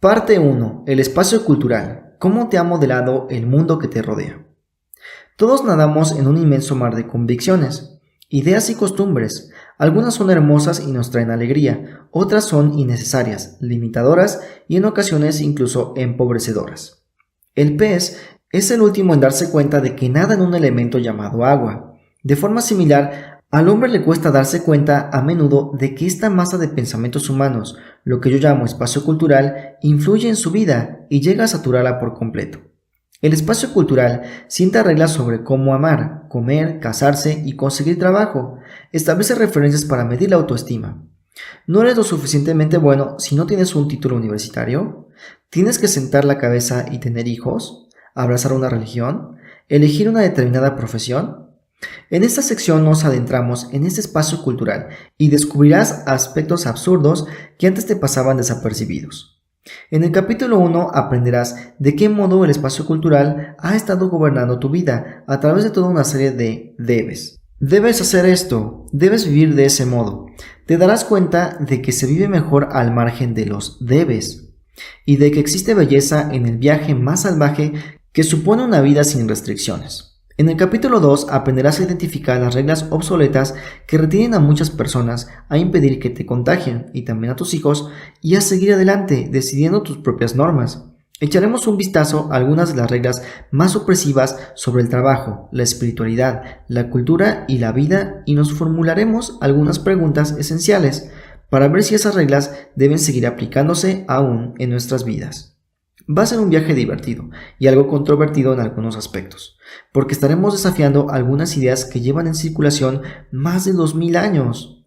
Parte 1. El espacio cultural. ¿Cómo te ha modelado el mundo que te rodea? Todos nadamos en un inmenso mar de convicciones, ideas y costumbres. Algunas son hermosas y nos traen alegría, otras son innecesarias, limitadoras y en ocasiones incluso empobrecedoras. El pez es el último en darse cuenta de que nada en un elemento llamado agua. De forma similar, al hombre le cuesta darse cuenta a menudo de que esta masa de pensamientos humanos, lo que yo llamo espacio cultural, influye en su vida y llega a saturarla por completo. El espacio cultural sienta reglas sobre cómo amar, comer, casarse y conseguir trabajo. Establece referencias para medir la autoestima. ¿No eres lo suficientemente bueno si no tienes un título universitario? ¿Tienes que sentar la cabeza y tener hijos? ¿Abrazar una religión? ¿Elegir una determinada profesión? En esta sección nos adentramos en este espacio cultural y descubrirás aspectos absurdos que antes te pasaban desapercibidos. En el capítulo 1 aprenderás de qué modo el espacio cultural ha estado gobernando tu vida a través de toda una serie de debes. Debes hacer esto, debes vivir de ese modo. Te darás cuenta de que se vive mejor al margen de los debes y de que existe belleza en el viaje más salvaje que supone una vida sin restricciones. En el capítulo 2 aprenderás a identificar las reglas obsoletas que retienen a muchas personas, a impedir que te contagien y también a tus hijos y a seguir adelante decidiendo tus propias normas. Echaremos un vistazo a algunas de las reglas más opresivas sobre el trabajo, la espiritualidad, la cultura y la vida y nos formularemos algunas preguntas esenciales para ver si esas reglas deben seguir aplicándose aún en nuestras vidas. Va a ser un viaje divertido y algo controvertido en algunos aspectos, porque estaremos desafiando algunas ideas que llevan en circulación más de 2000 años.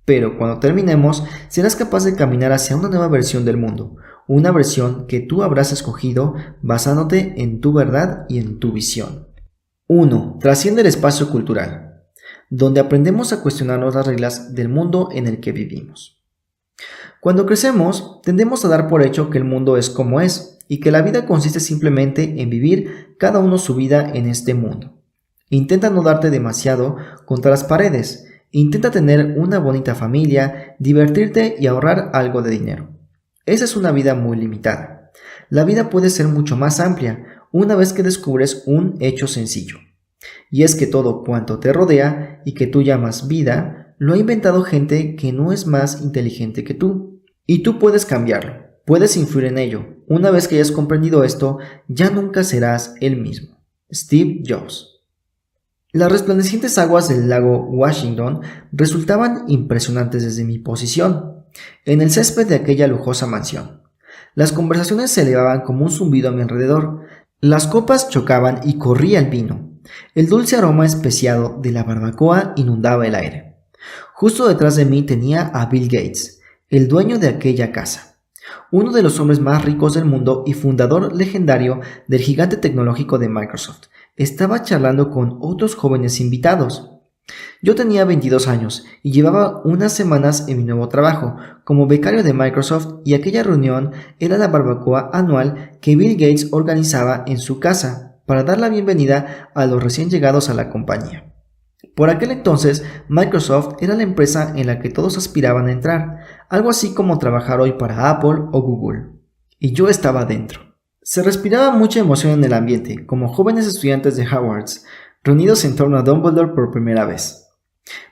Pero cuando terminemos, serás capaz de caminar hacia una nueva versión del mundo, una versión que tú habrás escogido basándote en tu verdad y en tu visión. 1. Trasciende el espacio cultural, donde aprendemos a cuestionarnos las reglas del mundo en el que vivimos. Cuando crecemos, tendemos a dar por hecho que el mundo es como es y que la vida consiste simplemente en vivir cada uno su vida en este mundo. Intenta no darte demasiado contra las paredes, intenta tener una bonita familia, divertirte y ahorrar algo de dinero. Esa es una vida muy limitada. La vida puede ser mucho más amplia una vez que descubres un hecho sencillo. Y es que todo cuanto te rodea y que tú llamas vida, lo ha inventado gente que no es más inteligente que tú. Y tú puedes cambiarlo, puedes influir en ello. Una vez que hayas comprendido esto, ya nunca serás el mismo. Steve Jobs. Las resplandecientes aguas del lago Washington resultaban impresionantes desde mi posición, en el césped de aquella lujosa mansión. Las conversaciones se elevaban como un zumbido a mi alrededor, las copas chocaban y corría el vino. El dulce aroma especiado de la barbacoa inundaba el aire. Justo detrás de mí tenía a Bill Gates, el dueño de aquella casa, uno de los hombres más ricos del mundo y fundador legendario del gigante tecnológico de Microsoft. Estaba charlando con otros jóvenes invitados. Yo tenía 22 años y llevaba unas semanas en mi nuevo trabajo como becario de Microsoft y aquella reunión era la barbacoa anual que Bill Gates organizaba en su casa para dar la bienvenida a los recién llegados a la compañía. Por aquel entonces, Microsoft era la empresa en la que todos aspiraban a entrar, algo así como trabajar hoy para Apple o Google. Y yo estaba dentro. Se respiraba mucha emoción en el ambiente, como jóvenes estudiantes de Hogwarts, reunidos en torno a Dumbledore por primera vez.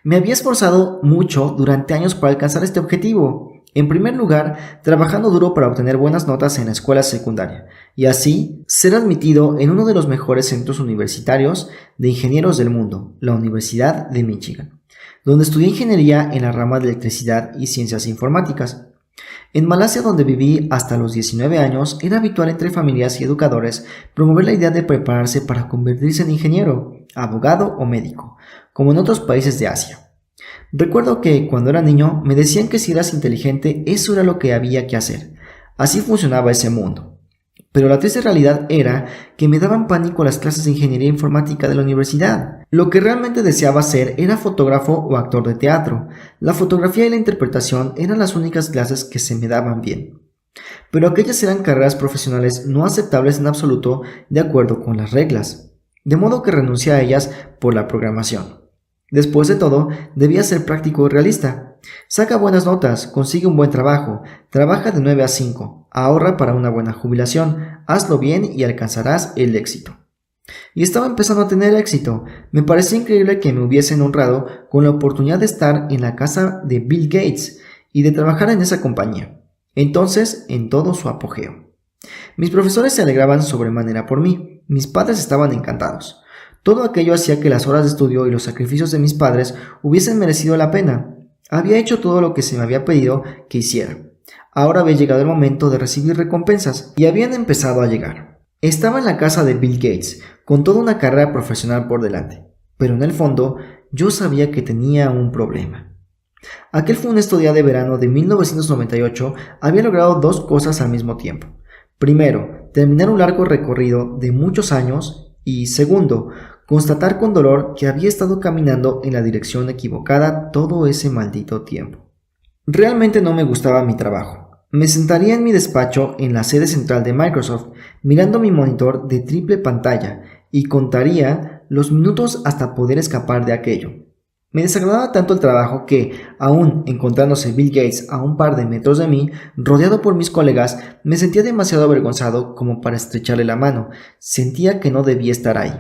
Me había esforzado mucho durante años para alcanzar este objetivo. En primer lugar, trabajando duro para obtener buenas notas en la escuela secundaria y así ser admitido en uno de los mejores centros universitarios de ingenieros del mundo, la Universidad de Michigan, donde estudié ingeniería en la rama de electricidad y ciencias informáticas. En Malasia, donde viví hasta los 19 años, era habitual entre familias y educadores promover la idea de prepararse para convertirse en ingeniero, abogado o médico, como en otros países de Asia. Recuerdo que cuando era niño me decían que si eras inteligente eso era lo que había que hacer. Así funcionaba ese mundo. Pero la triste realidad era que me daban pánico las clases de ingeniería informática de la universidad. Lo que realmente deseaba ser era fotógrafo o actor de teatro. La fotografía y la interpretación eran las únicas clases que se me daban bien. Pero aquellas eran carreras profesionales no aceptables en absoluto de acuerdo con las reglas. De modo que renuncié a ellas por la programación. Después de todo, debía ser práctico y realista. Saca buenas notas, consigue un buen trabajo, trabaja de 9 a 5, ahorra para una buena jubilación, hazlo bien y alcanzarás el éxito. Y estaba empezando a tener éxito. Me parecía increíble que me hubiesen honrado con la oportunidad de estar en la casa de Bill Gates y de trabajar en esa compañía, entonces en todo su apogeo. Mis profesores se alegraban sobremanera por mí, mis padres estaban encantados. Todo aquello hacía que las horas de estudio y los sacrificios de mis padres hubiesen merecido la pena. Había hecho todo lo que se me había pedido que hiciera. Ahora había llegado el momento de recibir recompensas, y habían empezado a llegar. Estaba en la casa de Bill Gates, con toda una carrera profesional por delante, pero en el fondo yo sabía que tenía un problema. Aquel funesto día de verano de 1998 había logrado dos cosas al mismo tiempo. Primero, terminar un largo recorrido de muchos años y, segundo, constatar con dolor que había estado caminando en la dirección equivocada todo ese maldito tiempo. Realmente no me gustaba mi trabajo. Me sentaría en mi despacho en la sede central de Microsoft, mirando mi monitor de triple pantalla, y contaría los minutos hasta poder escapar de aquello. Me desagradaba tanto el trabajo que, aún encontrándose Bill Gates a un par de metros de mí, rodeado por mis colegas, me sentía demasiado avergonzado como para estrecharle la mano. Sentía que no debía estar ahí.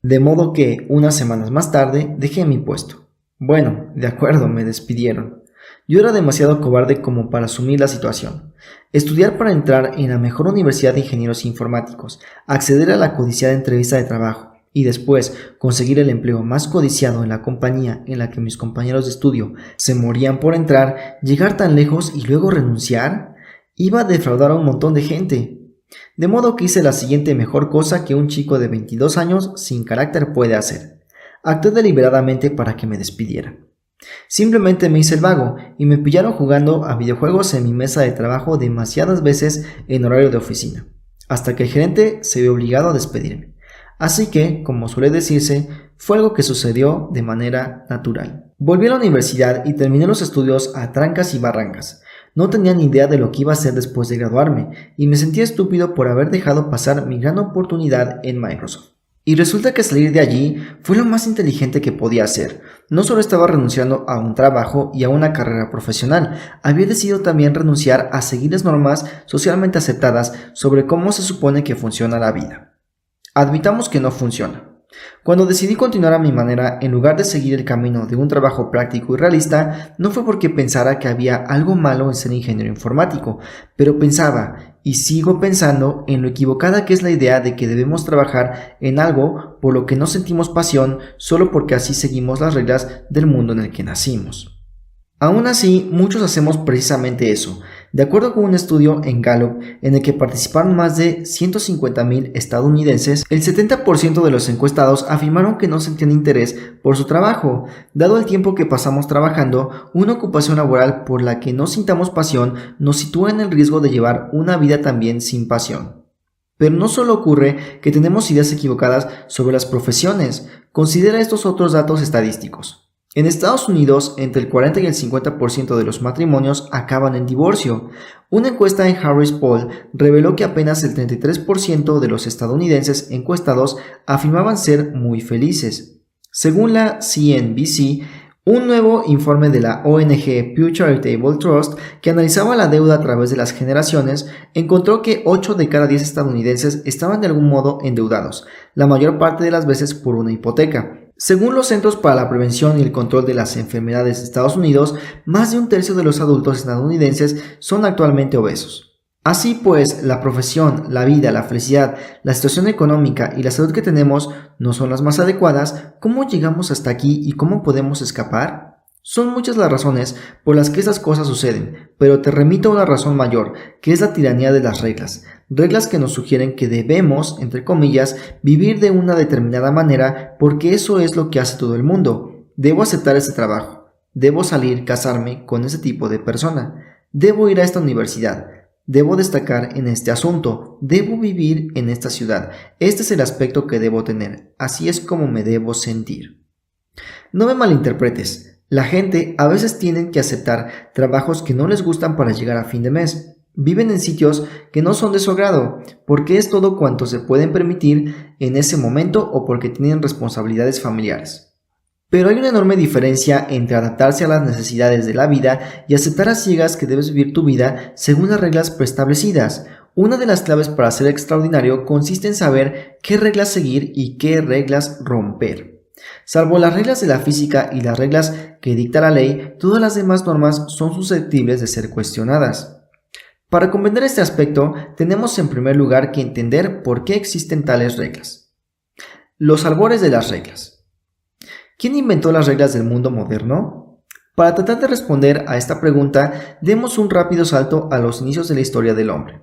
De modo que, unas semanas más tarde, dejé mi puesto. Bueno, de acuerdo, me despidieron. Yo era demasiado cobarde como para asumir la situación. Estudiar para entrar en la mejor universidad de ingenieros informáticos, acceder a la codiciada entrevista de trabajo y después conseguir el empleo más codiciado en la compañía en la que mis compañeros de estudio se morían por entrar, llegar tan lejos y luego renunciar, iba a defraudar a un montón de gente. De modo que hice la siguiente mejor cosa que un chico de 22 años sin carácter puede hacer. Actué deliberadamente para que me despidieran. Simplemente me hice el vago y me pillaron jugando a videojuegos en mi mesa de trabajo demasiadas veces en horario de oficina, hasta que el gerente se vio obligado a despedirme. Así que, como suele decirse, fue algo que sucedió de manera natural. Volví a la universidad y terminé los estudios a trancas y barrancas. No tenía ni idea de lo que iba a hacer después de graduarme y me sentía estúpido por haber dejado pasar mi gran oportunidad en Microsoft. Y resulta que salir de allí fue lo más inteligente que podía hacer. No solo estaba renunciando a un trabajo y a una carrera profesional, había decidido también renunciar a seguir las normas socialmente aceptadas sobre cómo se supone que funciona la vida. Admitamos que no funciona. Cuando decidí continuar a mi manera, en lugar de seguir el camino de un trabajo práctico y realista, no fue porque pensara que había algo malo en ser ingeniero informático, pero pensaba, y sigo pensando, en lo equivocada que es la idea de que debemos trabajar en algo por lo que no sentimos pasión solo porque así seguimos las reglas del mundo en el que nacimos. Aún así, muchos hacemos precisamente eso. De acuerdo con un estudio en Gallup en el que participaron más de 150,000 estadounidenses, el 70% de los encuestados afirmaron que no sentían interés por su trabajo. Dado el tiempo que pasamos trabajando, una ocupación laboral por la que no sintamos pasión nos sitúa en el riesgo de llevar una vida también sin pasión. Pero no solo ocurre que tenemos ideas equivocadas sobre las profesiones, considera estos otros datos estadísticos. En Estados Unidos, entre el 40 y el 50% de los matrimonios acaban en divorcio. Una encuesta en Harris Poll reveló que apenas el 33% de los estadounidenses encuestados afirmaban ser muy felices. Según la CNBC, un nuevo informe de la ONG Pew Charitable Trust, que analizaba la deuda a través de las generaciones, encontró que 8 de cada 10 estadounidenses estaban de algún modo endeudados, la mayor parte de las veces por una hipoteca. Según los Centros para la Prevención y el Control de las Enfermedades de Estados Unidos, más de un tercio de los adultos estadounidenses son actualmente obesos. Así pues, la profesión, la vida, la felicidad, la situación económica y la salud que tenemos no son las más adecuadas. ¿Cómo llegamos hasta aquí y cómo podemos escapar? Son muchas las razones por las que estas cosas suceden, pero te remito a una razón mayor, que es la tiranía de las reglas. Reglas que nos sugieren que debemos, entre comillas, vivir de una determinada manera porque eso es lo que hace todo el mundo. Debo aceptar este trabajo. Debo salir, casarme con ese tipo de persona. Debo ir a esta universidad. Debo destacar en este asunto. Debo vivir en esta ciudad. Este es el aspecto que debo tener. Así es como me debo sentir. No me malinterpretes. La gente a veces tiene que aceptar trabajos que no les gustan para llegar a fin de mes. Viven en sitios que no son de su agrado, porque es todo cuanto se pueden permitir en ese momento o porque tienen responsabilidades familiares. Pero hay una enorme diferencia entre adaptarse a las necesidades de la vida y aceptar a ciegas que debes vivir tu vida según las reglas preestablecidas. Una de las claves para ser extraordinario consiste en saber qué reglas seguir y qué reglas romper. Salvo las reglas de la física y las reglas que dicta la ley, todas las demás normas son susceptibles de ser cuestionadas. Para comprender este aspecto, tenemos en primer lugar que entender por qué existen tales reglas. Los albores de las reglas. ¿Quién inventó las reglas del mundo moderno? Para tratar de responder a esta pregunta, demos un rápido salto a los inicios de la historia del hombre.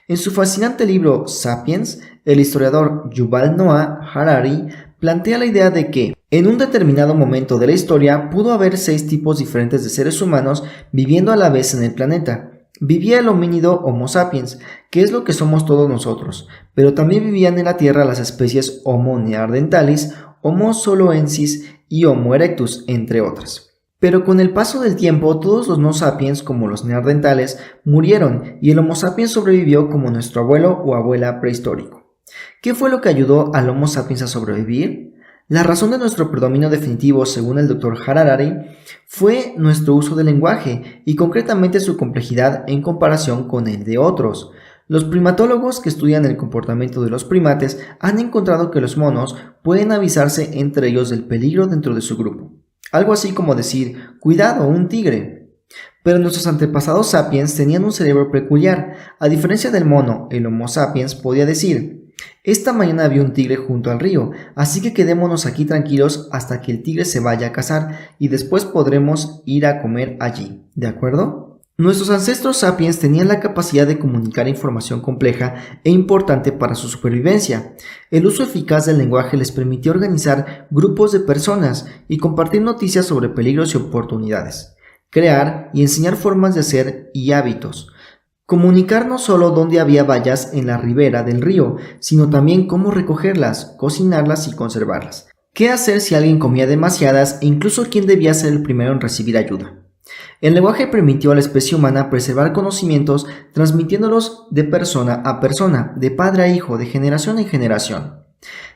En su fascinante libro Sapiens, el historiador Yuval Noah Harari plantea la idea de que, en un determinado momento de la historia, pudo haber 6 tipos diferentes de seres humanos viviendo a la vez en el planeta. Vivía el homínido Homo sapiens, que es lo que somos todos nosotros, pero también vivían en la Tierra las especies Homo neanderthalis, Homo soloensis y Homo erectus, entre otras. Pero con el paso del tiempo, todos los no sapiens, como los neandertales, murieron y el Homo sapiens sobrevivió como nuestro abuelo o abuela prehistórico. ¿Qué fue lo que ayudó al Homo sapiens a sobrevivir? La razón de nuestro predominio definitivo, según el Dr. Harari, fue nuestro uso del lenguaje y concretamente su complejidad en comparación con el de otros. Los primatólogos que estudian el comportamiento de los primates han encontrado que los monos pueden avisarse entre ellos del peligro dentro de su grupo. Algo así como decir, cuidado, un tigre. Pero nuestros antepasados sapiens tenían un cerebro peculiar. A diferencia del mono, el Homo sapiens podía decir, esta mañana había un tigre junto al río, así que quedémonos aquí tranquilos hasta que el tigre se vaya a cazar y después podremos ir a comer allí, ¿de acuerdo? Nuestros ancestros sapiens tenían la capacidad de comunicar información compleja e importante para su supervivencia. El uso eficaz del lenguaje les permitió organizar grupos de personas y compartir noticias sobre peligros y oportunidades, crear y enseñar formas de hacer y hábitos. Comunicar no solo dónde había bayas en la ribera del río, sino también cómo recogerlas, cocinarlas y conservarlas. Qué hacer si alguien comía demasiadas e incluso quién debía ser el primero en recibir ayuda. El lenguaje permitió a la especie humana preservar conocimientos transmitiéndolos de persona a persona, de padre a hijo, de generación en generación.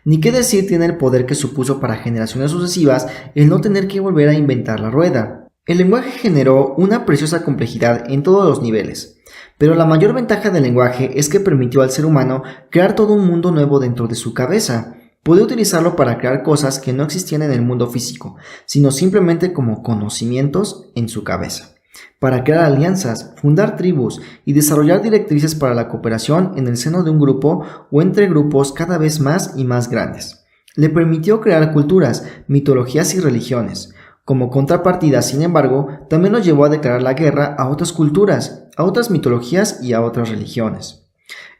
Ni qué decir tiene el poder que supuso para generaciones sucesivas el no tener que volver a inventar la rueda. El lenguaje generó una preciosa complejidad en todos los niveles. Pero la mayor ventaja del lenguaje es que permitió al ser humano crear todo un mundo nuevo dentro de su cabeza. Puede utilizarlo para crear cosas que no existían en el mundo físico, sino simplemente como conocimientos en su cabeza. Para crear alianzas, fundar tribus y desarrollar directrices para la cooperación en el seno de un grupo o entre grupos cada vez más y más grandes. Le permitió crear culturas, mitologías y religiones. Como contrapartida, sin embargo, también nos llevó a declarar la guerra a otras culturas, a otras mitologías y a otras religiones.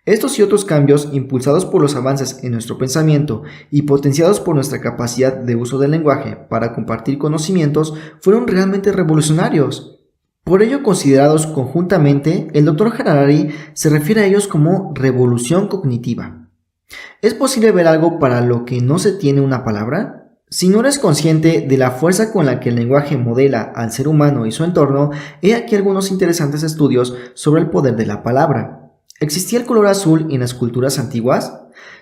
Estos y otros cambios, impulsados por los avances en nuestro pensamiento y potenciados por nuestra capacidad de uso del lenguaje para compartir conocimientos, fueron realmente revolucionarios. Por ello, considerados conjuntamente, el Dr. Harari se refiere a ellos como revolución cognitiva. ¿Es posible ver algo para lo que no se tiene una palabra? Si no eres consciente de la fuerza con la que el lenguaje modela al ser humano y su entorno, he aquí algunos interesantes estudios sobre el poder de la palabra. ¿Existía el color azul en las culturas antiguas?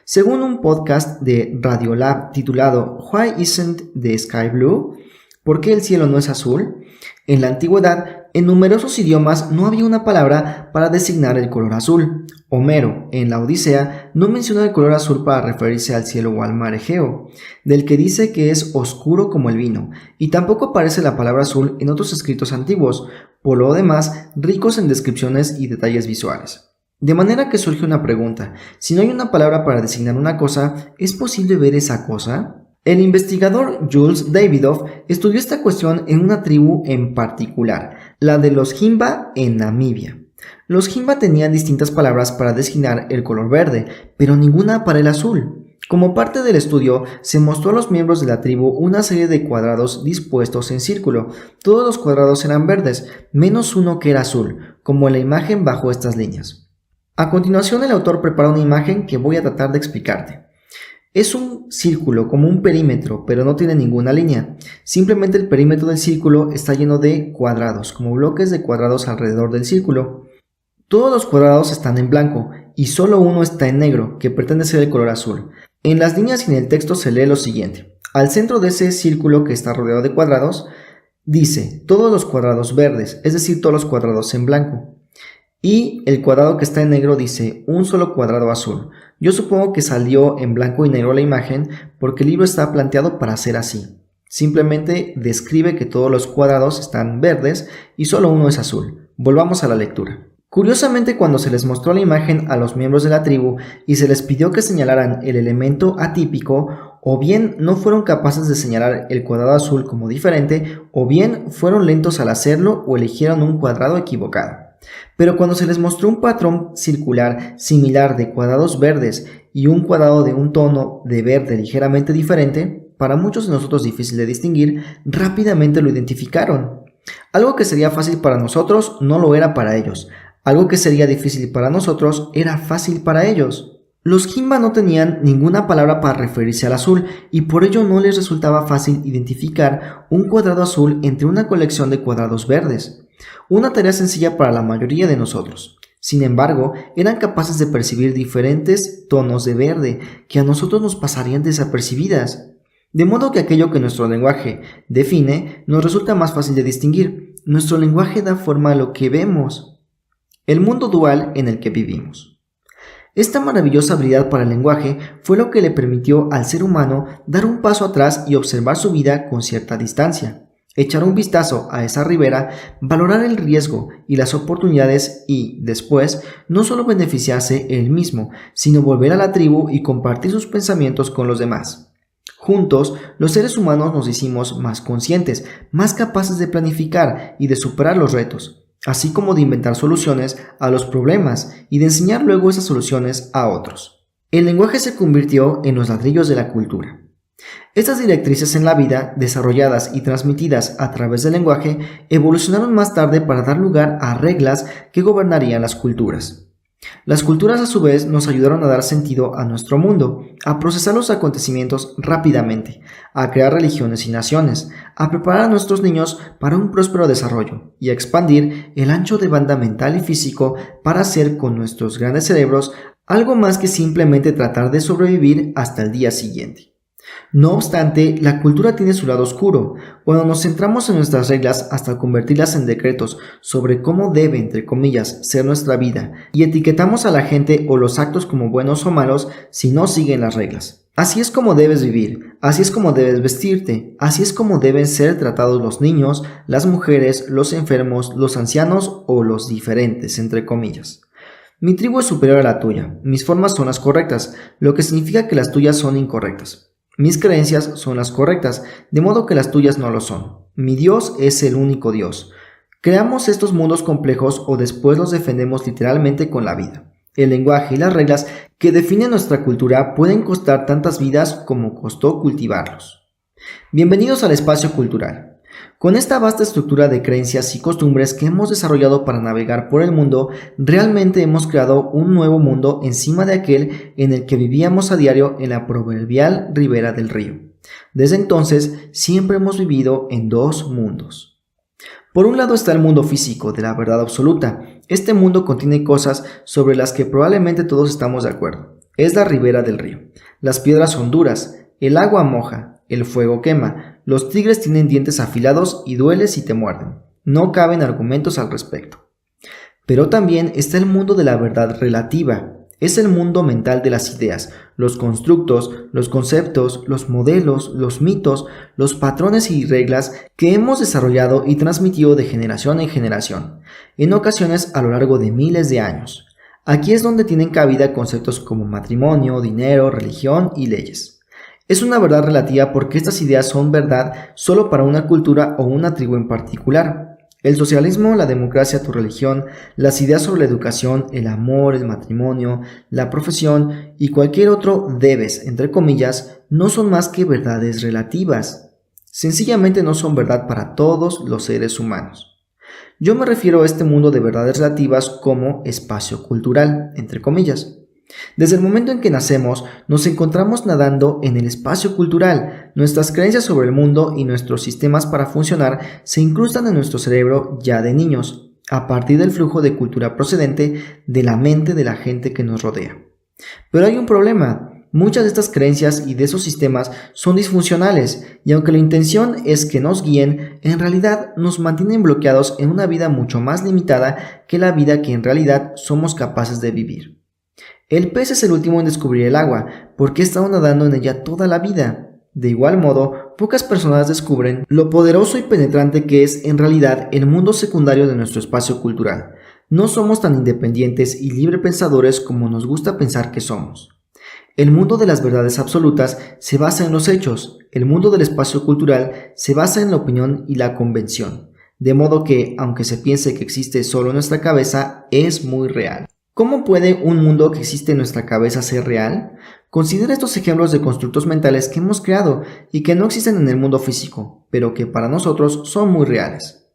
Según un podcast de Radiolab titulado Why Isn't the Sky Blue? ¿Por qué el cielo no es azul? En la antigüedad, en numerosos idiomas no había una palabra para designar el color azul. Homero, en la Odisea, no menciona el color azul para referirse al cielo o al mar Egeo, del que dice que es oscuro como el vino, y tampoco aparece la palabra azul en otros escritos antiguos, por lo demás ricos en descripciones y detalles visuales. De manera que surge una pregunta: si no hay una palabra para designar una cosa, ¿es posible ver esa cosa? El investigador Jules Davidoff estudió esta cuestión en una tribu en particular, la de los Himba en Namibia. Los Himba tenían distintas palabras para designar el color verde, pero ninguna para el azul. Como parte del estudio, se mostró a los miembros de la tribu una serie de cuadrados dispuestos en círculo. Todos los cuadrados eran verdes, menos uno que era azul, como en la imagen bajo estas líneas. A continuación, el autor prepara una imagen que voy a tratar de explicarte. Es un círculo como un perímetro, pero no tiene ninguna línea. Simplemente el perímetro del círculo está lleno de cuadrados, como bloques de cuadrados alrededor del círculo. Todos los cuadrados están en blanco y solo uno está en negro, que pretende ser el color azul. En las líneas y en el texto se lee lo siguiente: Al centro de ese círculo que está rodeado de cuadrados, dice todos los cuadrados verdes, es decir, todos los cuadrados en blanco. Y el cuadrado que está en negro dice un solo cuadrado azul. Yo supongo que salió en blanco y negro la imagen porque el libro está planteado para ser así. Simplemente describe que todos los cuadrados están verdes y solo uno es azul. Volvamos a la lectura. Curiosamente, cuando se les mostró la imagen a los miembros de la tribu y se les pidió que señalaran el elemento atípico, o bien no fueron capaces de señalar el cuadrado azul como diferente, o bien fueron lentos al hacerlo o eligieron un cuadrado equivocado. Pero cuando se les mostró un patrón circular similar de cuadrados verdes y un cuadrado de un tono de verde ligeramente diferente, para muchos de nosotros difícil de distinguir, rápidamente lo identificaron. Algo que sería fácil para nosotros no lo era para ellos. Algo que sería difícil para nosotros era fácil para ellos. Los Himba no tenían ninguna palabra para referirse al azul y por ello no les resultaba fácil identificar un cuadrado azul entre una colección de cuadrados verdes. Una tarea sencilla para la mayoría de nosotros. Sin embargo, eran capaces de percibir diferentes tonos de verde que a nosotros nos pasarían desapercibidas. De modo que aquello que nuestro lenguaje define nos resulta más fácil de distinguir. Nuestro lenguaje da forma a lo que vemos. El mundo dual en el que vivimos. Esta maravillosa habilidad para el lenguaje fue lo que le permitió al ser humano dar un paso atrás y observar su vida con cierta distancia, echar un vistazo a esa ribera, valorar el riesgo y las oportunidades y, después, no solo beneficiarse él mismo, sino volver a la tribu y compartir sus pensamientos con los demás. Juntos, los seres humanos nos hicimos más conscientes, más capaces de planificar y de superar los retos, así como de inventar soluciones a los problemas y de enseñar luego esas soluciones a otros. El lenguaje se convirtió en los ladrillos de la cultura. Estas directrices en la vida, desarrolladas y transmitidas a través del lenguaje, evolucionaron más tarde para dar lugar a reglas que gobernarían las culturas. Las culturas a su vez nos ayudaron a dar sentido a nuestro mundo, a procesar los acontecimientos rápidamente, a crear religiones y naciones, a preparar a nuestros niños para un próspero desarrollo y a expandir el ancho de banda mental y físico para hacer con nuestros grandes cerebros algo más que simplemente tratar de sobrevivir hasta el día siguiente. No obstante, la cultura tiene su lado oscuro. Cuando nos centramos en nuestras reglas hasta convertirlas en decretos sobre cómo debe, entre comillas, ser nuestra vida, y etiquetamos a la gente o los actos como buenos o malos si no siguen las reglas. Así es como debes vivir, así es como debes vestirte, así es como deben ser tratados los niños, las mujeres, los enfermos, los ancianos o los diferentes, entre comillas. Mi tribu es superior a la tuya, mis formas son las correctas, lo que significa que las tuyas son incorrectas. Mis creencias son las correctas, de modo que las tuyas no lo son. Mi Dios es el único Dios. Creamos estos mundos complejos o después los defendemos literalmente con la vida. El lenguaje y las reglas que definen nuestra cultura pueden costar tantas vidas como costó cultivarlos. Bienvenidos al espacio cultural. Con esta vasta estructura de creencias y costumbres que hemos desarrollado para navegar por el mundo, realmente hemos creado un nuevo mundo encima de aquel en el que vivíamos a diario en la proverbial ribera del río. Desde entonces, siempre hemos vivido en dos mundos. Por un lado está el mundo físico de la verdad absoluta. Este mundo contiene cosas sobre las que probablemente todos estamos de acuerdo. Es la ribera del río. Las piedras son duras, el agua moja, el fuego quema. Los tigres tienen dientes afilados y duele si te muerden. No caben argumentos al respecto. Pero también está el mundo de la verdad relativa. Es el mundo mental de las ideas, los constructos, los conceptos, los modelos, los mitos, los patrones y reglas que hemos desarrollado y transmitido de generación en generación, en ocasiones a lo largo de miles de años. Aquí es donde tienen cabida conceptos como matrimonio, dinero, religión y leyes. Es una verdad relativa porque estas ideas son verdad solo para una cultura o una tribu en particular. El socialismo, la democracia, tu religión, las ideas sobre la educación, el amor, el matrimonio, la profesión y cualquier otro debes, entre comillas, no son más que verdades relativas. Sencillamente no son verdad para todos los seres humanos. Yo me refiero a este mundo de verdades relativas como espacio cultural, entre comillas. Desde el momento en que nacemos, nos encontramos nadando en el espacio cultural. Nuestras creencias sobre el mundo y nuestros sistemas para funcionar se incrustan en nuestro cerebro ya de niños, a partir del flujo de cultura procedente de la mente de la gente que nos rodea. Pero hay un problema. muchas de estas creencias y de esos sistemas son disfuncionales y aunque la intención es que nos guíen, en realidad nos mantienen bloqueados en una vida mucho más limitada que la vida que en realidad somos capaces de vivir. El pez es el último en descubrir el agua, porque ha estado nadando en ella toda la vida. De igual modo, pocas personas descubren lo poderoso y penetrante que es en realidad el mundo secundario de nuestro espacio cultural. No somos tan independientes y librepensadores como nos gusta pensar que somos. El mundo de las verdades absolutas se basa en los hechos, el mundo del espacio cultural se basa en la opinión y la convención, de modo que, aunque se piense que existe solo en nuestra cabeza, es muy real. ¿Cómo puede un mundo que existe en nuestra cabeza ser real? Considera estos ejemplos de constructos mentales que hemos creado y que no existen en el mundo físico, pero que para nosotros son muy reales.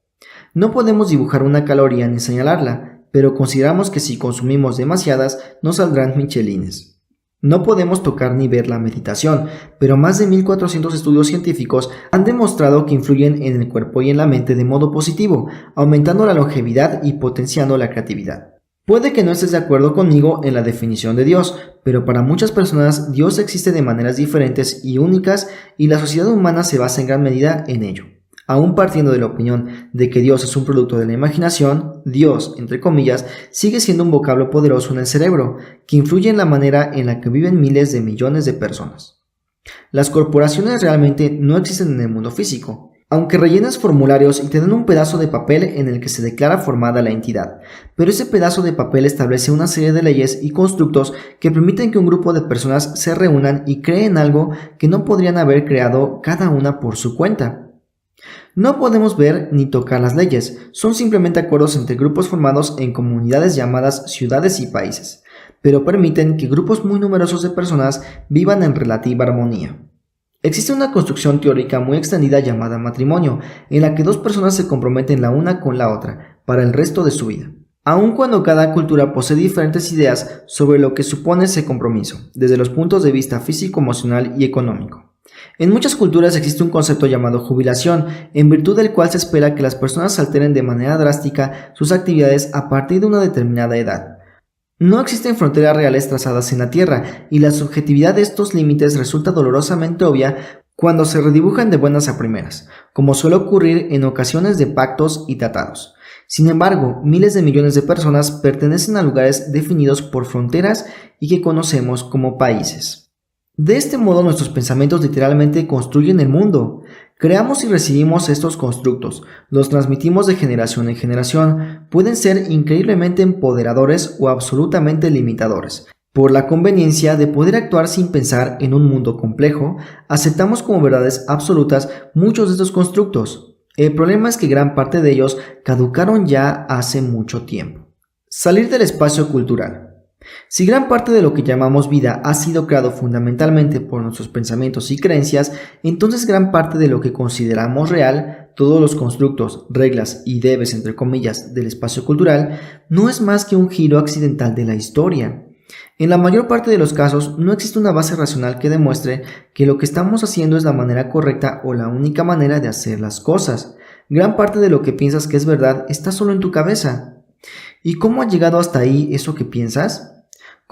No podemos dibujar una caloría ni señalarla, pero consideramos que si consumimos demasiadas nos saldrán michelines. No podemos tocar ni ver la meditación, pero más de 1400 estudios científicos han demostrado que influyen en el cuerpo y en la mente de modo positivo, aumentando la longevidad y potenciando la creatividad. Puede que no estés de acuerdo conmigo en la definición de Dios, pero para muchas personas Dios existe de maneras diferentes y únicas y la sociedad humana se basa en gran medida en ello. Aún partiendo de la opinión de que Dios es un producto de la imaginación, Dios, entre comillas, sigue siendo un vocablo poderoso en el cerebro, que influye en la manera en la que viven miles de millones de personas. Las corporaciones realmente no existen en el mundo físico, aunque rellenas formularios y te dan un pedazo de papel en el que se declara formada la entidad, pero ese pedazo de papel establece una serie de leyes y constructos que permiten que un grupo de personas se reúnan y creen algo que no podrían haber creado cada una por su cuenta. No podemos ver ni tocar las leyes, son simplemente acuerdos entre grupos formados en comunidades llamadas ciudades y países, pero permiten que grupos muy numerosos de personas vivan en relativa armonía. Existe una construcción teórica muy extendida llamada matrimonio, en la que dos personas se comprometen la una con la otra, para el resto de su vida. Aun cuando cada cultura posee diferentes ideas sobre lo que supone ese compromiso, desde los puntos de vista físico, emocional y económico. En muchas culturas existe un concepto llamado jubilación, en virtud del cual se espera que las personas alteren de manera drástica sus actividades a partir de una determinada edad. No existen fronteras reales trazadas en la Tierra, y la subjetividad de estos límites resulta dolorosamente obvia cuando se redibujan de buenas a primeras, como suele ocurrir en ocasiones de pactos y tratados. Sin embargo, miles de millones de personas pertenecen a lugares definidos por fronteras y que conocemos como países. De este modo nuestros pensamientos literalmente construyen el mundo. Creamos y recibimos estos constructos, los transmitimos de generación en generación, pueden ser increíblemente empoderadores o absolutamente limitadores. Por la conveniencia de poder actuar sin pensar en un mundo complejo, aceptamos como verdades absolutas muchos de estos constructos. El problema es que gran parte de ellos caducaron ya hace mucho tiempo. Salir del espacio cultural. Si gran parte de lo que llamamos vida ha sido creado fundamentalmente por nuestros pensamientos y creencias, entonces gran parte de lo que consideramos real, todos los constructos, reglas y debes entre comillas del espacio cultural, no es más que un giro accidental de la historia. En la mayor parte de los casos no existe una base racional que demuestre que lo que estamos haciendo es la manera correcta o la única manera de hacer las cosas. Gran parte de lo que piensas que es verdad está solo en tu cabeza. ¿Y cómo ha llegado hasta ahí eso que piensas?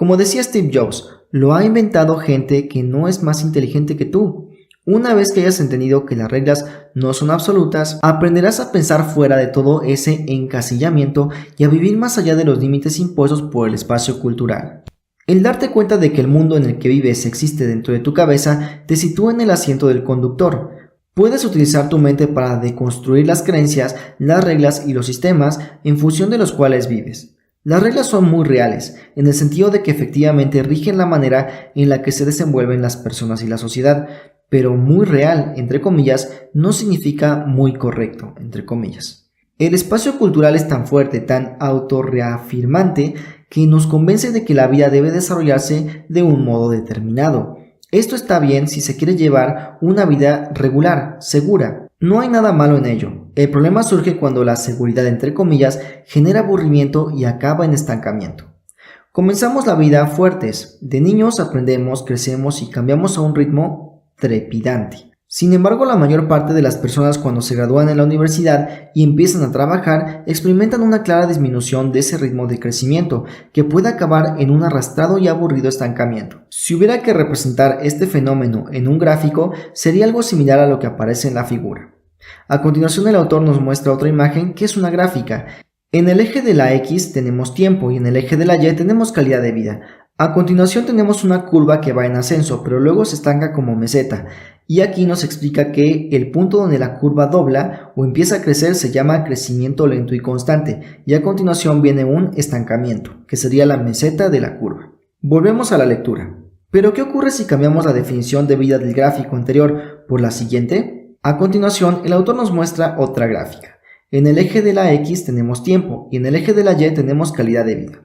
Como decía Steve Jobs, lo ha inventado gente que no es más inteligente que tú. Una vez que hayas entendido que las reglas no son absolutas, aprenderás a pensar fuera de todo ese encasillamiento y a vivir más allá de los límites impuestos por el espacio cultural. El darte cuenta de que el mundo en el que vives existe dentro de tu cabeza te sitúa en el asiento del conductor. Puedes utilizar tu mente para deconstruir las creencias, las reglas y los sistemas en función de los cuales vives. Las reglas son muy reales, en el sentido de que efectivamente rigen la manera en la que se desenvuelven las personas y la sociedad, pero muy real, entre comillas, no significa muy correcto, entre comillas. El espacio cultural es tan fuerte, tan autorreafirmante, que nos convence de que la vida debe desarrollarse de un modo determinado. Esto está bien si se quiere llevar una vida regular, segura. No hay nada malo en ello. El problema surge cuando la seguridad, entre comillas, genera aburrimiento y acaba en estancamiento. Comenzamos la vida fuertes. De niños aprendemos, crecemos y cambiamos a un ritmo trepidante. Sin embargo, la mayor parte de las personas cuando se gradúan en la universidad y empiezan a trabajar experimentan una clara disminución de ese ritmo de crecimiento que puede acabar en un arrastrado y aburrido estancamiento. Si hubiera que representar este fenómeno en un gráfico, sería algo similar a lo que aparece en la figura. A continuación, el autor nos muestra otra imagen que es una gráfica. En el eje de la X tenemos tiempo y en el eje de la Y tenemos calidad de vida. A continuación tenemos una curva que va en ascenso, pero luego se estanca como meseta. Y aquí nos explica que el punto donde la curva dobla o empieza a crecer se llama crecimiento lento y constante, y a continuación viene un estancamiento, que sería la meseta de la curva. Volvemos a la lectura. ¿Pero qué ocurre si cambiamos la definición de vida del gráfico anterior por la siguiente? A continuación, el autor nos muestra otra gráfica. En el eje de la X tenemos tiempo y en el eje de la Y tenemos calidad de vida.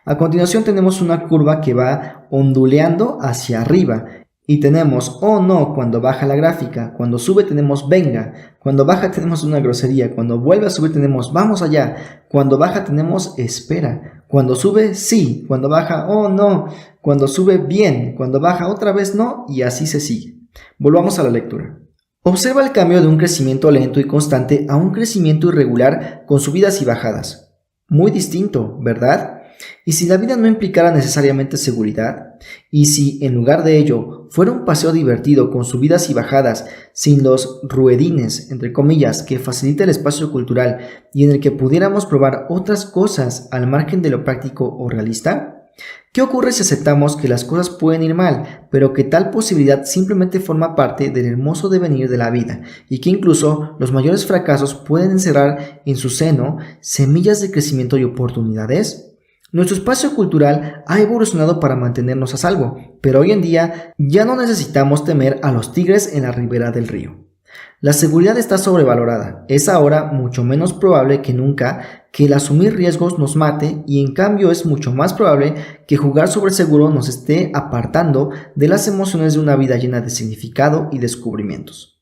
A continuación tenemos una curva que va onduleando hacia arriba y tenemos oh no cuando baja la gráfica, cuando sube tenemos venga, cuando baja tenemos una grosería, cuando vuelve a subir tenemos vamos allá, cuando baja tenemos espera, cuando sube sí, cuando baja oh no, cuando sube bien, cuando baja otra vez no y así se sigue. Volvamos a la lectura. Observa el cambio de un crecimiento lento y constante a un crecimiento irregular con subidas y bajadas. Muy distinto, ¿verdad? ¿Y si la vida no implicara necesariamente seguridad? ¿Y si, en lugar de ello, fuera un paseo divertido con subidas y bajadas, sin los ruedines, entre comillas, que facilita el espacio cultural y en el que pudiéramos probar otras cosas al margen de lo práctico o realista? ¿Qué ocurre si aceptamos que las cosas pueden ir mal, pero que tal posibilidad simplemente forma parte del hermoso devenir de la vida y que incluso los mayores fracasos pueden encerrar en su seno semillas de crecimiento y oportunidades? Nuestro espacio cultural ha evolucionado para mantenernos a salvo, pero hoy en día ya no necesitamos temer a los tigres en la ribera del río. La seguridad está sobrevalorada, es ahora mucho menos probable que nunca que el asumir riesgos nos mate y en cambio es mucho más probable que jugar sobre seguro nos esté apartando de las emociones de una vida llena de significado y descubrimientos.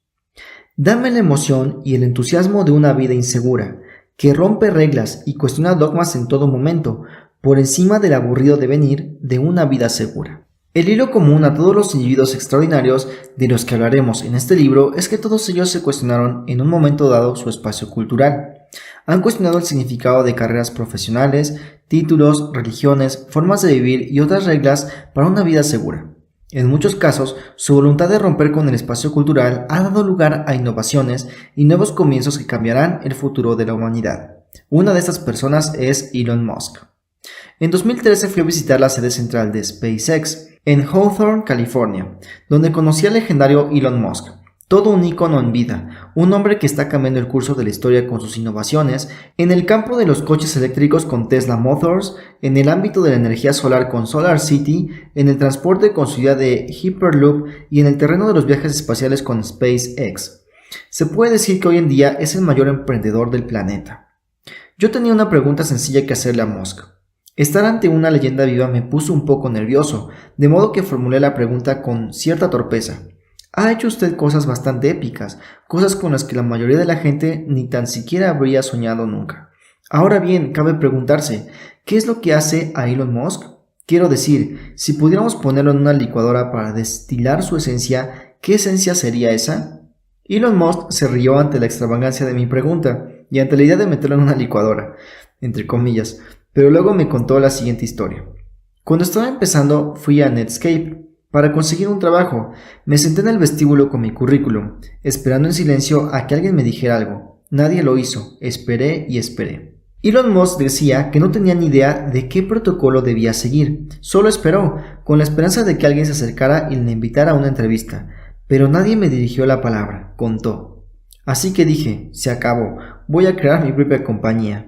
Dame la emoción y el entusiasmo de una vida insegura, que rompe reglas y cuestiona dogmas en todo momento, por encima del aburrido devenir de una vida segura. El hilo común a todos los individuos extraordinarios de los que hablaremos en este libro es que todos ellos se cuestionaron en un momento dado su espacio cultural. Han cuestionado el significado de carreras profesionales, títulos, religiones, formas de vivir y otras reglas para una vida segura. En muchos casos, su voluntad de romper con el espacio cultural ha dado lugar a innovaciones y nuevos comienzos que cambiarán el futuro de la humanidad. Una de estas personas es Elon Musk. En 2013 fui a visitar la sede central de SpaceX en Hawthorne, California, donde conocí al legendario Elon Musk, todo un ícono en vida, un hombre que está cambiando el curso de la historia con sus innovaciones en el campo de los coches eléctricos con Tesla Motors, en el ámbito de la energía solar con SolarCity, en el transporte con su idea de Hyperloop y en el terreno de los viajes espaciales con SpaceX. Se puede decir que hoy en día es el mayor emprendedor del planeta. Yo tenía una pregunta sencilla que hacerle a Musk. Estar ante una leyenda viva me puso un poco nervioso, de modo que formulé la pregunta con cierta torpeza. Ha hecho usted cosas bastante épicas, cosas con las que la mayoría de la gente ni tan siquiera habría soñado nunca. Ahora bien, cabe preguntarse, ¿qué es lo que hace a Elon Musk? Quiero decir, si pudiéramos ponerlo en una licuadora para destilar su esencia, ¿qué esencia sería esa? Elon Musk se rió ante la extravagancia de mi pregunta y ante la idea de meterlo en una licuadora, entre comillas. Pero luego me contó la siguiente historia. Cuando estaba empezando, fui a Netscape para conseguir un trabajo. Me senté en el vestíbulo con mi currículum, esperando en silencio a que alguien me dijera algo. Nadie lo hizo. Esperé y esperé. Elon Musk decía que no tenía ni idea de qué protocolo debía seguir. Solo esperó, con la esperanza de que alguien se acercara y le invitara a una entrevista. Pero nadie me dirigió la palabra, contó. Así que dije, se acabó, voy a crear mi propia compañía.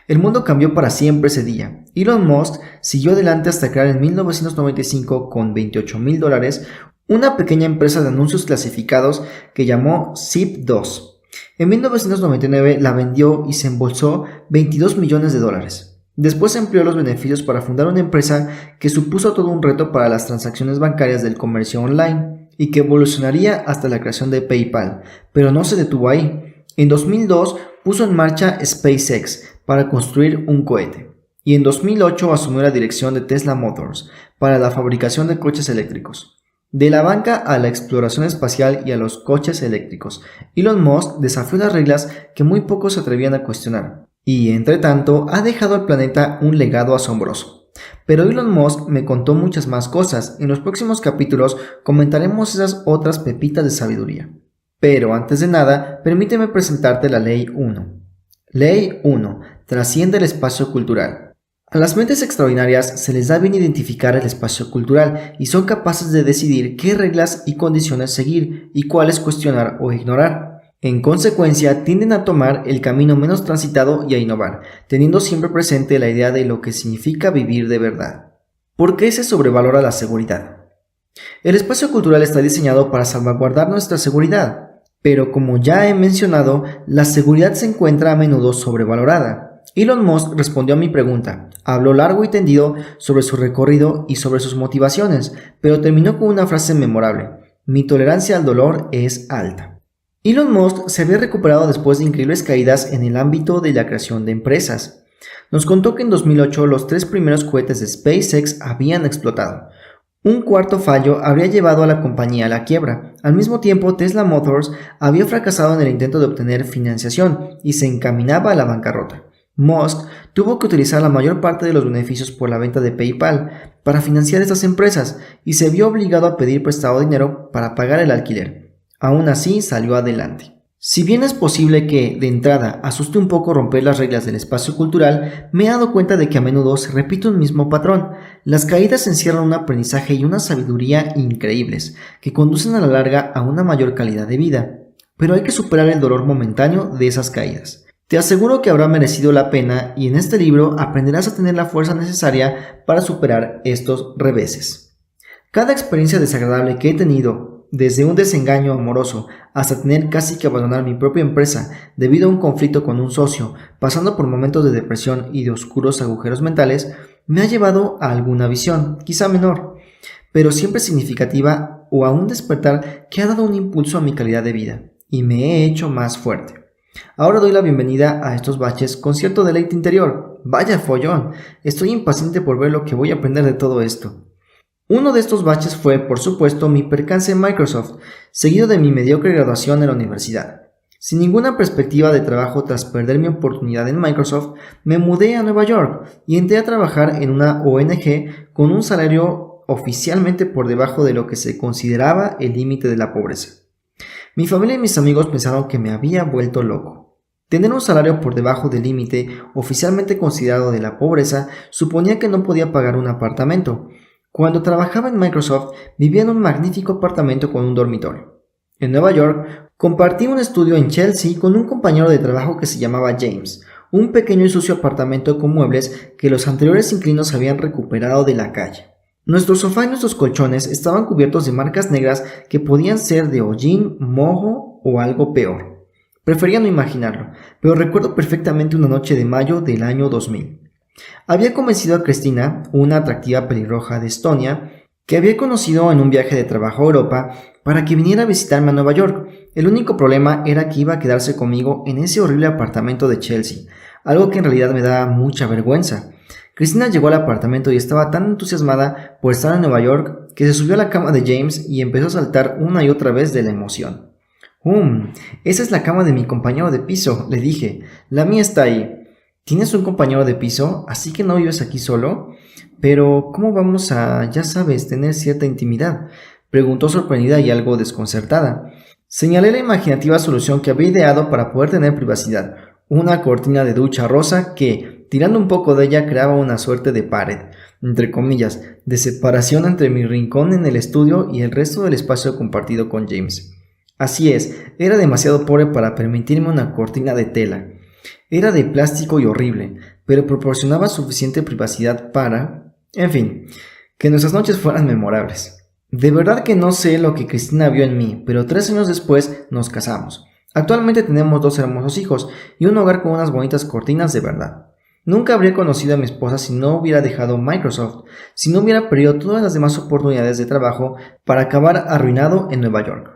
El mundo cambió para siempre ese día. Elon Musk siguió adelante hasta crear en 1995 con $28,000 una pequeña empresa de anuncios clasificados que llamó Zip2. En 1999 la vendió y se embolsó $22 millones. Después empleó los beneficios para fundar una empresa que supuso todo un reto para las transacciones bancarias del comercio online y que evolucionaría hasta la creación de PayPal, pero no se detuvo ahí. En 2002 puso en marcha SpaceX para construir un cohete, y en 2008 asumió la dirección de Tesla Motors para la fabricación de coches eléctricos. De la banca a la exploración espacial y a los coches eléctricos, Elon Musk desafió las reglas que muy pocos se atrevían a cuestionar. Y, entre tanto, ha dejado al planeta un legado asombroso. Pero Elon Musk me contó muchas más cosas. En los próximos capítulos comentaremos esas otras pepitas de sabiduría. Pero antes de nada, permíteme presentarte la Ley 1. Ley 1. Trasciende el espacio cultural. A las mentes extraordinarias se les da bien identificar el espacio cultural y son capaces de decidir qué reglas y condiciones seguir y cuáles cuestionar o ignorar. En consecuencia, tienden a tomar el camino menos transitado y a innovar, teniendo siempre presente la idea de lo que significa vivir de verdad. ¿Por qué se sobrevalora la seguridad? El espacio cultural está diseñado para salvaguardar nuestra seguridad. Pero como ya he mencionado, la seguridad se encuentra a menudo sobrevalorada. Elon Musk respondió a mi pregunta, habló largo y tendido sobre su recorrido y sobre sus motivaciones, pero terminó con una frase memorable, mi tolerancia al dolor es alta. Elon Musk se había recuperado después de increíbles caídas en el ámbito de la creación de empresas. Nos contó que en 2008 los 3 primeros cohetes de SpaceX habían explotado. Un cuarto fallo habría llevado a la compañía a la quiebra. Al mismo tiempo, Tesla Motors había fracasado en el intento de obtener financiación y se encaminaba a la bancarrota. Musk tuvo que utilizar la mayor parte de los beneficios por la venta de PayPal para financiar estas empresas y se vio obligado a pedir prestado dinero para pagar el alquiler. Aún así, salió adelante. Si bien es posible que, de entrada, asuste un poco romper las reglas del espacio cultural, me he dado cuenta de que a menudo se repite un mismo patrón. Las caídas encierran un aprendizaje y una sabiduría increíbles, que conducen a la larga a una mayor calidad de vida. Pero hay que superar el dolor momentáneo de esas caídas. Te aseguro que habrá merecido la pena y en este libro aprenderás a tener la fuerza necesaria para superar estos reveses. Cada experiencia desagradable que he tenido, desde un desengaño amoroso hasta tener casi que abandonar mi propia empresa debido a un conflicto con un socio, pasando por momentos de depresión y de oscuros agujeros mentales, me ha llevado a alguna visión, quizá menor, pero siempre significativa o a un despertar que ha dado un impulso a mi calidad de vida y me he hecho más fuerte. Ahora doy la bienvenida a estos baches con cierto deleite interior. ¡Vaya follón! Estoy impaciente por ver lo que voy a aprender de todo esto. Uno de estos baches fue, por supuesto, mi percance en Microsoft, seguido de mi mediocre graduación en la universidad. Sin ninguna perspectiva de trabajo tras perder mi oportunidad en Microsoft, me mudé a Nueva York y entré a trabajar en una ONG con un salario oficialmente por debajo de lo que se consideraba el límite de la pobreza. Mi familia y mis amigos pensaron que me había vuelto loco. Tener un salario por debajo del límite oficialmente considerado de la pobreza suponía que no podía pagar un apartamento. Cuando trabajaba en Microsoft, vivía en un magnífico apartamento con un dormitorio. En Nueva York, compartí un estudio en Chelsea con un compañero de trabajo que se llamaba James, un pequeño y sucio apartamento con muebles que los anteriores inquilinos habían recuperado de la calle. Nuestro sofá y nuestros colchones estaban cubiertos de marcas negras que podían ser de hollín, moho o algo peor. Prefería no imaginarlo, pero recuerdo perfectamente una noche de mayo del año 2000. Había convencido a Cristina, una atractiva pelirroja de Estonia, que había conocido en un viaje de trabajo a Europa, para que viniera a visitarme a Nueva York. El único problema era que iba a quedarse conmigo en ese horrible apartamento de Chelsea, algo que en realidad me da mucha vergüenza. Cristina llegó al apartamento y estaba tan entusiasmada por estar en Nueva York que se subió a la cama de James y empezó a saltar una y otra vez de la emoción. Esa es la cama de mi compañero de piso, le dije. La mía está ahí. ¿Tienes un compañero de piso? ¿Así que no vives aquí solo? Pero, ¿cómo vamos a, ya sabes, tener cierta intimidad? Preguntó sorprendida y algo desconcertada. Señalé la imaginativa solución que había ideado para poder tener privacidad. Una cortina de ducha rosa que, tirando un poco de ella, creaba una suerte de pared, entre comillas, de separación entre mi rincón en el estudio y el resto del espacio compartido con James. Así es, era demasiado pobre para permitirme una cortina de tela. Era de plástico y horrible, pero proporcionaba suficiente privacidad para, en fin, que nuestras noches fueran memorables. De verdad que no sé lo que Cristina vio en mí, pero 3 años después nos casamos. Actualmente tenemos 2 hermosos hijos y un hogar con unas bonitas cortinas de verdad. Nunca habría conocido a mi esposa si no hubiera dejado Microsoft, si no hubiera perdido todas las demás oportunidades de trabajo para acabar arruinado en Nueva York.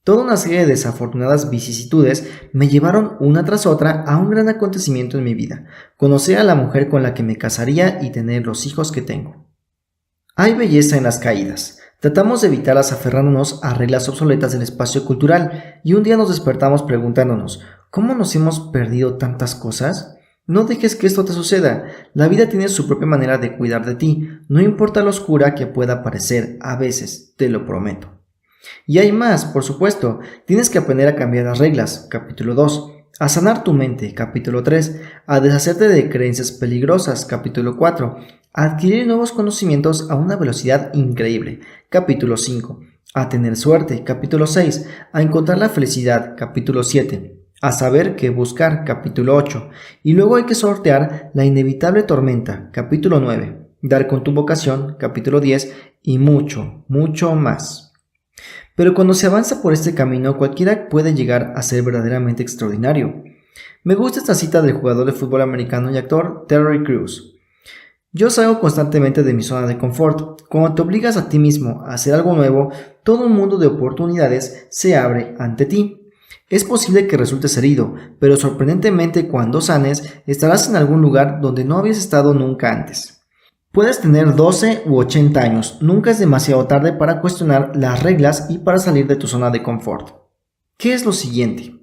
Toda una serie de desafortunadas vicisitudes me llevaron una tras otra a un gran acontecimiento en mi vida, conocer a la mujer con la que me casaría y tener los hijos que tengo. Hay belleza en las caídas. Tratamos de evitarlas aferrándonos a reglas obsoletas del espacio cultural y un día nos despertamos preguntándonos, ¿cómo nos hemos perdido tantas cosas? No dejes que esto te suceda. La vida tiene su propia manera de cuidar de ti, no importa lo oscura que pueda parecer a veces, te lo prometo. Y hay más, por supuesto. Tienes que aprender a cambiar las reglas, capítulo 2. A sanar tu mente, capítulo 3. A deshacerte de creencias peligrosas, capítulo 4. A adquirir nuevos conocimientos a una velocidad increíble, capítulo 5. A tener suerte, capítulo 6. A encontrar la felicidad, capítulo 7. A saber qué buscar, capítulo 8. Y luego hay que sortear la inevitable tormenta, capítulo 9. Dar con tu vocación, capítulo 10. Y mucho, mucho más. Pero cuando se avanza por este camino, cualquiera puede llegar a ser verdaderamente extraordinario. Me gusta esta cita del jugador de fútbol americano y actor Terry Crews. Yo salgo constantemente de mi zona de confort. Cuando te obligas a ti mismo a hacer algo nuevo, todo un mundo de oportunidades se abre ante ti. Es posible que resultes herido, pero sorprendentemente cuando sanes, estarás en algún lugar donde no habías estado nunca antes. Puedes tener 12 u 80 años, nunca es demasiado tarde para cuestionar las reglas y para salir de tu zona de confort. ¿Qué es lo siguiente?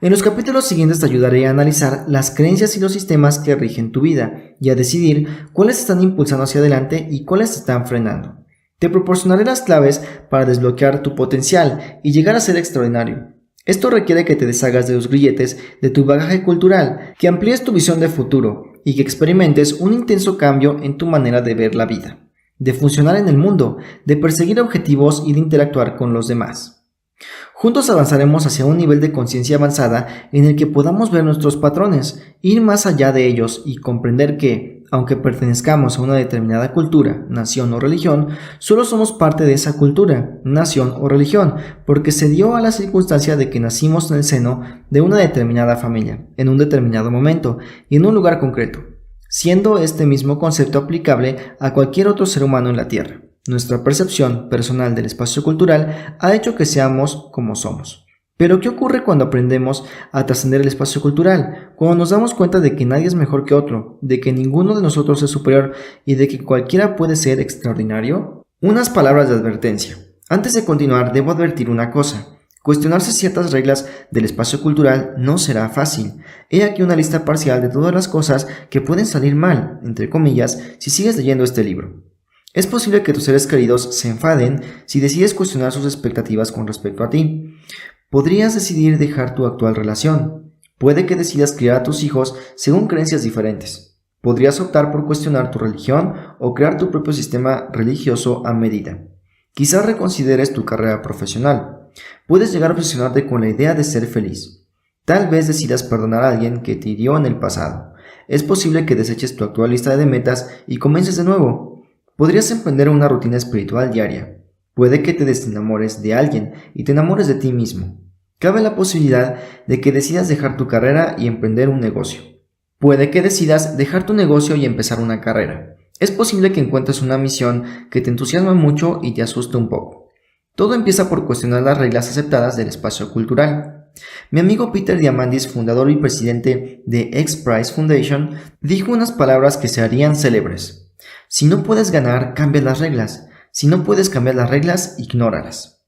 En los capítulos siguientes te ayudaré a analizar las creencias y los sistemas que rigen tu vida y a decidir cuáles están impulsando hacia adelante y cuáles te están frenando. Te proporcionaré las claves para desbloquear tu potencial y llegar a ser extraordinario. Esto requiere que te deshagas de los grilletes de tu bagaje cultural, que amplíes tu visión de futuro y que experimentes un intenso cambio en tu manera de ver la vida, de funcionar en el mundo, de perseguir objetivos y de interactuar con los demás. Juntos avanzaremos hacia un nivel de conciencia avanzada en el que podamos ver nuestros patrones, ir más allá de ellos y comprender que, aunque pertenezcamos a una determinada cultura, nación o religión, solo somos parte de esa cultura, nación o religión, porque se dio a la circunstancia de que nacimos en el seno de una determinada familia, en un determinado momento y en un lugar concreto, siendo este mismo concepto aplicable a cualquier otro ser humano en la Tierra. Nuestra percepción personal del espacio cultural ha hecho que seamos como somos. Pero ¿qué ocurre cuando aprendemos a trascender el espacio cultural? Cuando nos damos cuenta de que nadie es mejor que otro, de que ninguno de nosotros es superior y de que cualquiera puede ser extraordinario. Unas palabras de advertencia. Antes de continuar, debo advertir una cosa. Cuestionarse ciertas reglas del espacio cultural no será fácil. He aquí una lista parcial de todas las cosas que pueden salir mal, entre comillas, si sigues leyendo este libro. Es posible que tus seres queridos se enfaden si decides cuestionar sus expectativas con respecto a ti. Podrías decidir dejar tu actual relación. Puede que decidas criar a tus hijos según creencias diferentes. Podrías optar por cuestionar tu religión o crear tu propio sistema religioso a medida. Quizás reconsideres tu carrera profesional. Puedes llegar a obsesionarte con la idea de ser feliz. Tal vez decidas perdonar a alguien que te hirió en el pasado. Es posible que deseches tu actual lista de metas y comiences de nuevo. Podrías emprender una rutina espiritual diaria. Puede que te desenamores de alguien y te enamores de ti mismo. Cabe la posibilidad de que decidas dejar tu carrera y emprender un negocio. Puede que decidas dejar tu negocio y empezar una carrera. Es posible que encuentres una misión que te entusiasma mucho y te asuste un poco. Todo empieza por cuestionar las reglas aceptadas del espacio cultural. Mi amigo Peter Diamandis, fundador y presidente de X Prize Foundation, dijo unas palabras que se harían célebres. Si no puedes ganar, cambia las reglas. Si no puedes cambiar las reglas, ignóralas.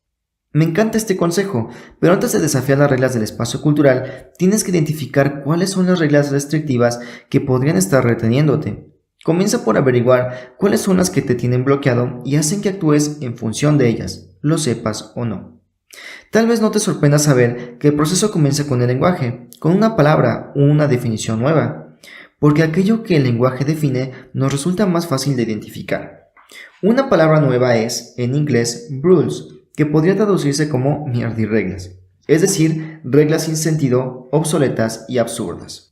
Me encanta este consejo, pero antes de desafiar las reglas del espacio cultural, tienes que identificar cuáles son las reglas restrictivas que podrían estar reteniéndote. Comienza por averiguar cuáles son las que te tienen bloqueado y hacen que actúes en función de ellas, lo sepas o no. Tal vez no te sorprenda saber que el proceso comienza con el lenguaje, con una palabra o una definición nueva. Porque aquello que el lenguaje define nos resulta más fácil de identificar. Una palabra nueva es, en inglés, rules, que podría traducirse como mierda y reglas, es decir, reglas sin sentido, obsoletas y absurdas.